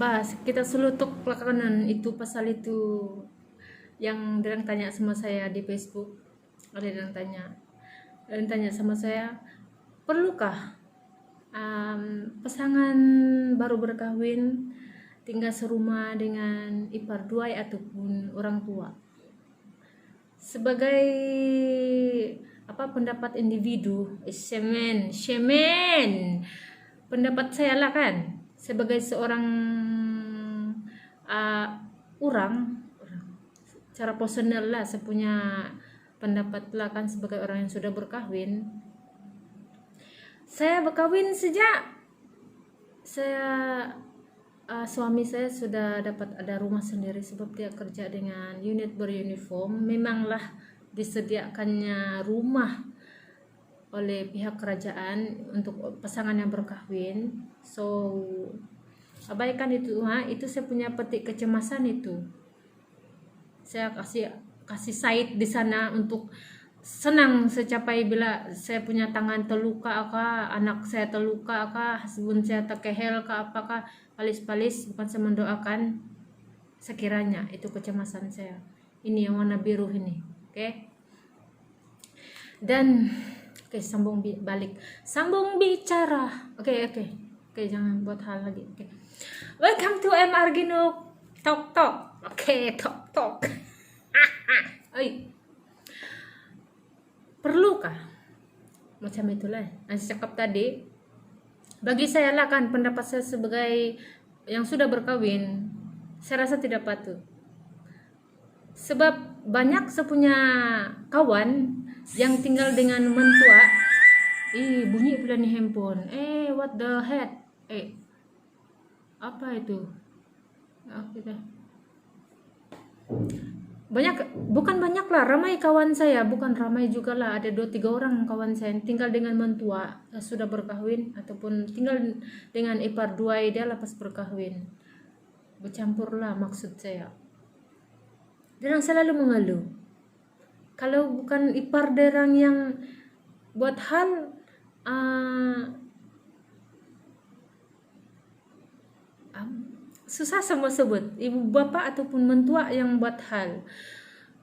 Bahas kita selutuk belakangan itu pasal itu yang dia tanya sama saya di Facebook. Ada yang tanya sama saya, perlukah pasangan baru berkahwin tinggal serumah dengan ipar dua ataupun orang tua? Sebagai pendapat individu, semen pendapat saya lah kan, sebagai seorang orang cara personal lah, saya punya pendapat lah kan sebagai orang yang sudah berkahwin. Saya berkahwin sejak suami saya sudah dapat ada rumah sendiri, sebab dia kerja dengan unit beruniform. Memanglah disediakannya rumah oleh pihak kerajaan untuk pasangan yang berkahwin. So abaikan itu, itu saya punya petik kecemasan itu. Saya kasih side di sana untuk senang secapai bila saya punya tangan terluka kah, anak saya terluka kah, husband saya terkehel kah, apakah palis-palis, bukan saya mendoakan, sekiranya itu kecemasan saya. Ini yang warna biru ini, oke? Dan sambung balik, sambung bicara. Oke, jangan buat hal lagi. Oke. Welcome to MR Gino Talk. Oke, talk. Oi. Perlukah? Macam itulah yang saya cakap tadi. Bagi saya lah kan, pendapat saya sebagai yang sudah berkahwin, saya rasa tidak patut. Sebab banyak saya punya kawan yang tinggal dengan mentua. Bunyi pula nih handphone. What the heck? Apa itu? Bukan banyak lah, ramai kawan saya, bukan ramai juga lah, ada 2-3 orang kawan saya yang tinggal dengan mentua, sudah berkahwin ataupun tinggal dengan ipar dua dia lepas berkahwin. Bercampur lah maksud saya. Derang selalu mengeluh. Kalau bukan ipar derang yang buat hal susah semua sebut, ibu bapak ataupun mentua yang buat hal.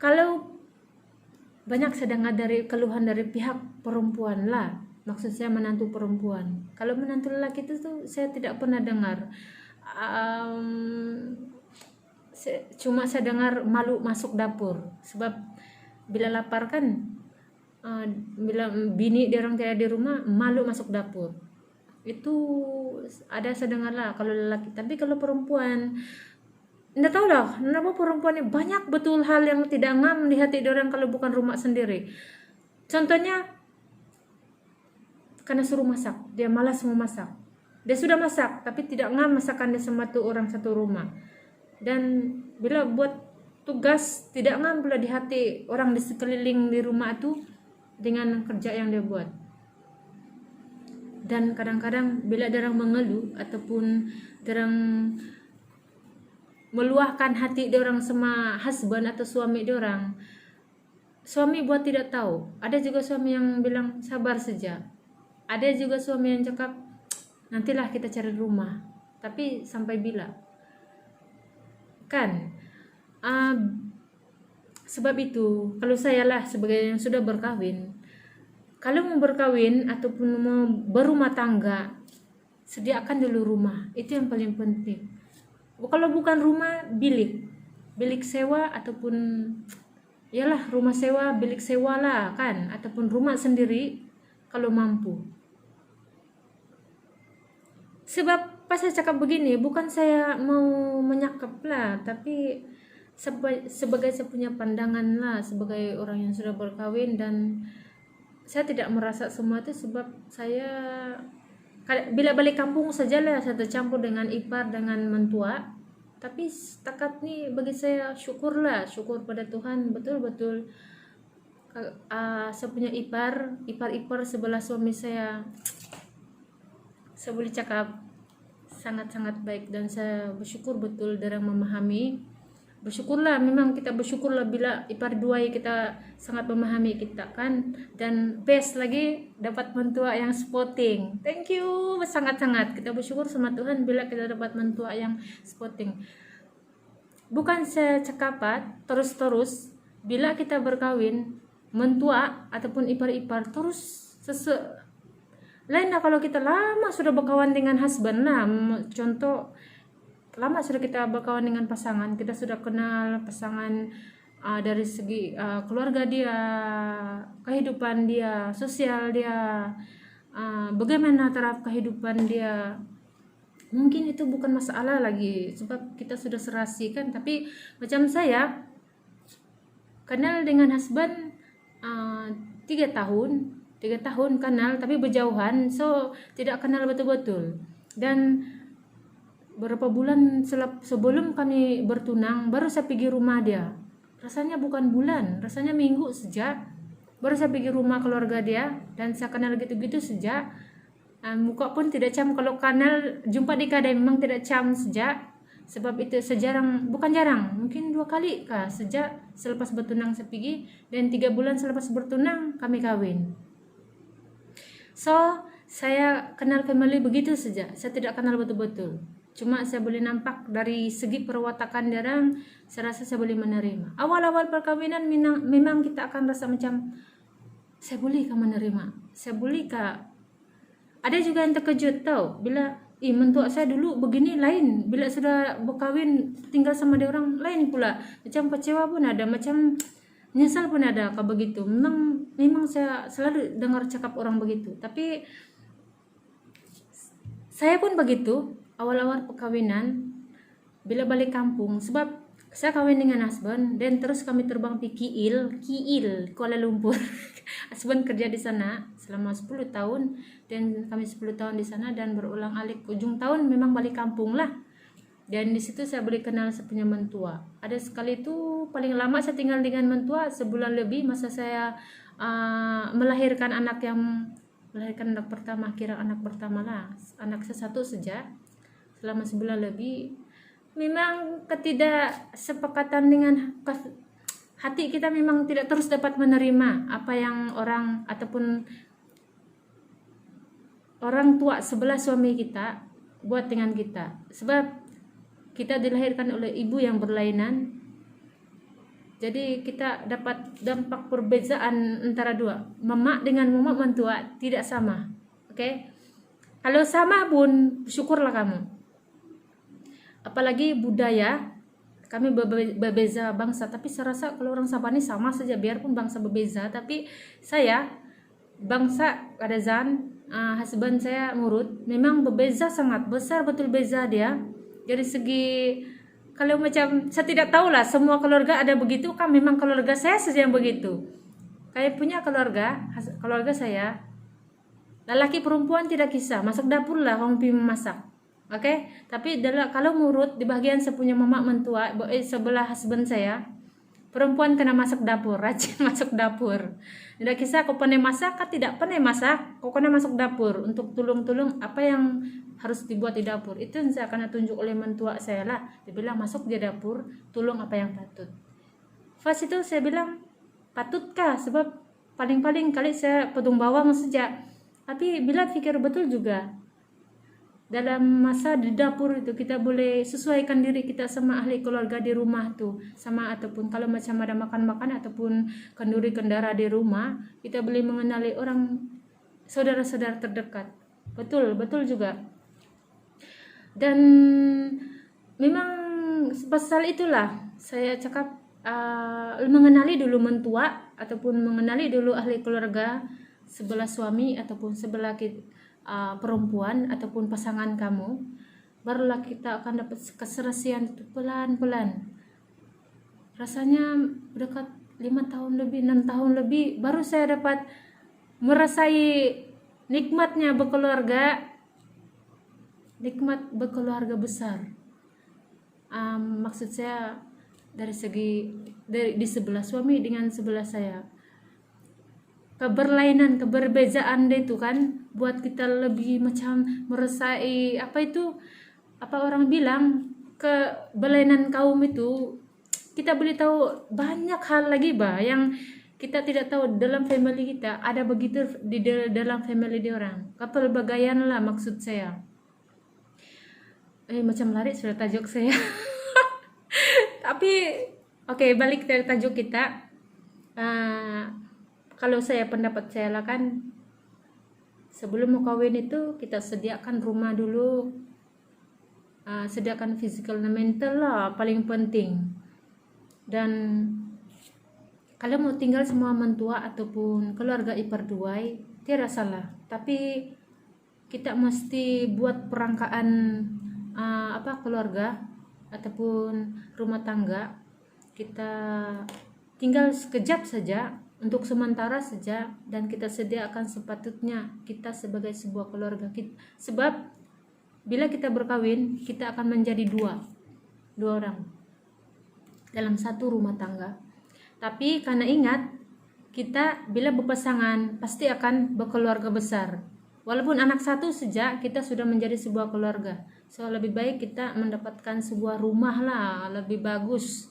Kalau banyak saya dengar dari keluhan dari pihak perempuan lah, maksud saya menantu perempuan. Kalau menantu lelaki itu tuh saya tidak pernah dengar. Cuma saya dengar malu masuk dapur, sebab bila lapar kan, bila bini dia orang tiada di rumah, malu masuk dapur. Itu ada saya dengar lah kalau lelaki. Tapi kalau perempuan, tidak tahu lah kenapa perempuan ini banyak betul hal yang tidak ngam di hati orang kalau bukan rumah sendiri. Contohnya, karena suruh masak, dia malas mau masak. Dia sudah masak tapi tidak ngam masakan dia sama tu orang satu rumah. Dan bila buat tugas, tidak ngam pula di hati orang di sekeliling di rumah itu dengan kerja yang dia buat. Dan kadang-kadang bila derang mengeluh ataupun derang meluahkan hati dorang sama husband atau suami dorang, suami buat tidak tahu. Ada juga suami yang bilang sabar saja. Ada juga suami yang cakap nantilah kita cari rumah. Tapi sampai bila? Kan? Sebab itu kalau saya lah sebagai yang sudah berkahwin, kalau mau berkahwin ataupun mau berumah tangga, sediakan dulu rumah. Itu yang paling penting. Kalau bukan rumah, bilik sewa ataupun yalah rumah sewa, bilik sewa lah kan, ataupun rumah sendiri kalau mampu. Sebab pas saya cakap begini, bukan saya mau menyakap lah, tapi sebagai saya punya pandangan lah sebagai orang yang sudah berkahwin. Dan saya tidak merasa semua itu, sebab saya bila balik kampung sajalah saya tercampur dengan ipar dengan mentua. Tapi setakat ni bagi saya syukur pada Tuhan, betul-betul saya punya ipar sebelah suami saya boleh cakap sangat-sangat baik, dan saya bersyukur betul dorang memahami bersyukurlah, memang kita bersyukurlah bila ipar dua kita sangat memahami kita kan, dan best lagi dapat mentua yang sporting. Thank you sangat-sangat, kita bersyukur sama Tuhan bila kita dapat mentua yang sporting. Bukan secakapat terus-terus bila kita berkawin mentua ataupun ipar-ipar terus lain lah kalau kita lama sudah berkawan dengan husband lah. Contoh, lama sudah kita berkawan dengan pasangan, kita sudah kenal pasangan dari segi keluarga dia, kehidupan dia, sosial dia, bagaimana taraf kehidupan dia. Mungkin itu bukan masalah lagi sebab kita sudah serasi kan. Tapi macam saya kenal dengan husband 3 tahun kenal, tapi berjauhan, so tidak kenal betul-betul. Dan beberapa bulan sebelum kami bertunang, baru saya pergi rumah dia. Rasanya bukan bulan, rasanya minggu sejak baru saya pergi rumah keluarga dia, dan saya kenal gitu-gitu sejak. Muka pun tidak cam, kalau kenal jumpa di kadai memang tidak cam sejak. Sebab itu sejarang, bukan jarang, mungkin 2 kali kah sejak selepas bertunang saya pergi, dan 3 bulan selepas bertunang kami kawin. So, saya kenal family begitu saja. Saya tidak kenal betul-betul. Cuma saya boleh nampak dari segi perwatakan dia orang, saya rasa saya boleh menerima. Awal-awal perkawinan memang kita akan rasa macam, saya boleh kah menerima? Saya boleh kah? Ada juga yang terkejut tau, bila mentua saya dulu begini lain, bila sudah berkawin tinggal sama dia orang lain pula. Macam kecewa pun ada, macam nyesal pun ada kalau begitu. Memang saya selalu dengar cakap orang begitu. Tapi saya pun begitu awal-awal perkawinan bila balik kampung, sebab saya kawin dengan husband dan terus kami terbang di Kiil, Kuala Lumpur. Husband kerja di sana selama 10 tahun dan kami 10 tahun di sana, dan berulang-alik ujung tahun memang balik kampung lah. Dan di situ saya boleh kenal saya punya mentua. Ada sekali itu paling lama saya tinggal dengan mentua sebulan lebih, masa saya melahirkan anak pertama, kira anak pertama lah, anak saya 1 saja, selama sebulan lebih. Memang ketidaksepakatan dengan hati kita memang tidak terus dapat menerima apa yang orang ataupun orang tua sebelah suami kita buat dengan kita. Sebab kita dilahirkan oleh ibu yang berlainan, jadi kita dapat dampak perbezaan antara dua. Mama dengan mama mentua tidak sama. Oke? Kalau sama pun syukurlah kamu. Apalagi budaya, kami berbeza bangsa, tapi saya rasa kalau orang Sabah ini sama saja, biarpun bangsa berbeza. Tapi saya bangsa Kadazan, husband saya Murut, memang berbeza sangat besar, betul beza dia. Dari segi, kalau macam saya tidak tahu lah semua keluarga ada begitu kan, memang keluarga saya saja yang begitu. Kayak punya keluarga saya, lelaki perempuan tidak kisah, masuk dapur lah orang pergi memasak. Oke, tapi kalau Murut di bagian saya punya mama mentua sebelah husband saya, perempuan kena masuk dapur, rajin masuk dapur. Tidak kisah kau pandai masak atau tidak pandai masak, kau kena masuk dapur untuk tolong-tolong apa yang harus dibuat di dapur. Itu yang saya akan tunjuk oleh mentua saya lah. Dia bilang masuk di dapur, tolong apa yang patut. Pas itu saya bilang patutkah, sebab paling-paling kali saya potong bawang saja. Tapi bila pikir betul juga, dalam masa di dapur itu kita boleh sesuaikan diri kita sama ahli keluarga di rumah tuh, sama ataupun kalau macam ada makan-makan ataupun kenduri kendara di rumah, kita boleh mengenali orang saudara-saudara terdekat. Betul juga. Dan memang pasal itulah saya cakap mengenali dulu mentua ataupun mengenali dulu ahli keluarga sebelah suami ataupun sebelah perempuan ataupun pasangan kamu, barulah kita akan dapat keserasian itu pelan-pelan. Rasanya dekat 5 tahun lebih, 6 tahun lebih, baru saya dapat merasai nikmatnya berkeluarga, nikmat berkeluarga besar. Maksud saya dari segi di sebelah suami dengan sebelah saya, keberlainan, keberbezaan itu kan buat kita lebih macam merasai apa orang bilang, keberlainan kaum itu kita boleh tahu banyak hal lagi yang kita tidak tahu dalam family kita. Ada begitu di dalam family dia orang. Kepelbagaian lah maksud saya. Macam lari sudah tajuk saya. Tapi oke, balik ke tajuk kita. Kalau pendapat saya lah kan, sebelum mau kawin itu kita sediakan rumah dulu, sediakan physical dan mental lah paling penting. Dan kalau mau tinggal semua mentua ataupun keluarga ipar duai, tidak salah. Tapi kita mesti buat perangkaan keluarga ataupun rumah tangga. Kita tinggal sekejap saja, untuk sementara saja, dan kita sediakan sepatutnya kita sebagai sebuah keluarga. Sebab bila kita berkawin, kita akan menjadi dua orang dalam satu rumah tangga. Tapi karena ingat, kita bila berpasangan pasti akan berkeluarga besar. Walaupun anak satu saja, kita sudah menjadi sebuah keluarga. So lebih baik kita mendapatkan sebuah rumah lah, lebih bagus.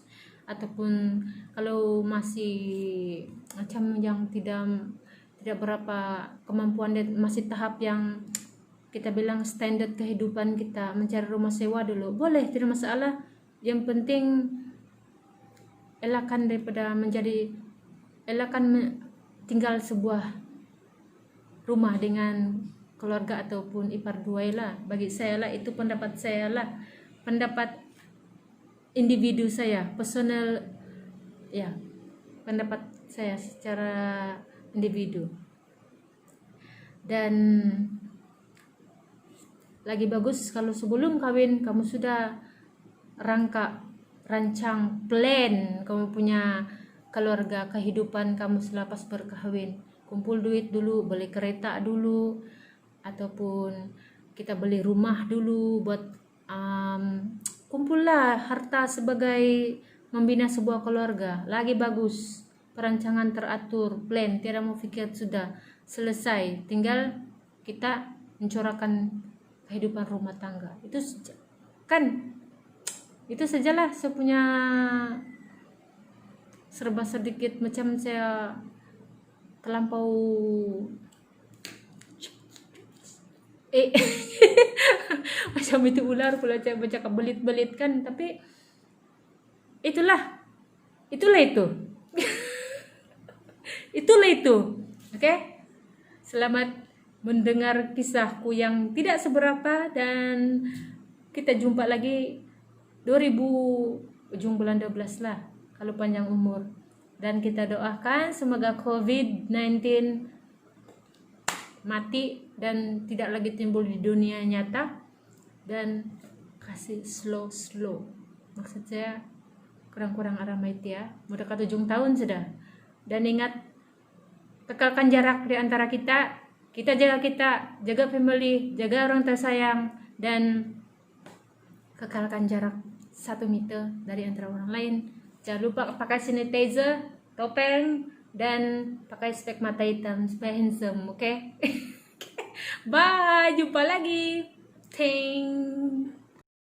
Ataupun kalau masih macam yang tidak berapa kemampuan, masih tahap yang kita bilang standar kehidupan kita, mencari rumah sewa dulu, boleh, tidak masalah. Yang penting elakkan tinggal sebuah rumah dengan keluarga ataupun ipar duai lah. Bagi saya lah, itu pendapat saya lah, pendapat individu saya, personal ya, pendapat saya secara individu. Dan lagi bagus kalau sebelum kawin kamu sudah rancang plan kamu punya keluarga, kehidupan kamu selepas berkahwin. Kumpul duit dulu, beli kereta dulu, ataupun kita beli rumah dulu buat kumpullah harta sebagai membina sebuah keluarga. Lagi bagus, perancangan teratur, plan, tidak mau pikir sudah selesai, tinggal kita mencorakan kehidupan rumah tangga. Itu sajalah saya punya serba sedikit, macam saya terlampau macam itu ular pula saya bercakap belit-belit kan. Tapi itulah itu itulah itu. Oke? Selamat mendengar kisahku yang tidak seberapa, dan kita jumpa lagi 2000 ujung bulan 12 lah kalau panjang umur. Dan kita doakan semoga COVID-19 mati dan tidak lagi timbul di dunia nyata, dan kasih slow. Maksud saya kurang-kurang aramait ya. Mau dekat ujung tahun sudah. Dan ingat, kekalkan jarak di antara kita. Kita, jaga family, jaga orang tersayang, dan kekalkan jarak 1 meter dari antara orang lain. Jangan lupa pakai sanitizer, topeng, dan pakai spek mata hitam supaya handsome, oke? Bye, jumpa lagi. Thanks.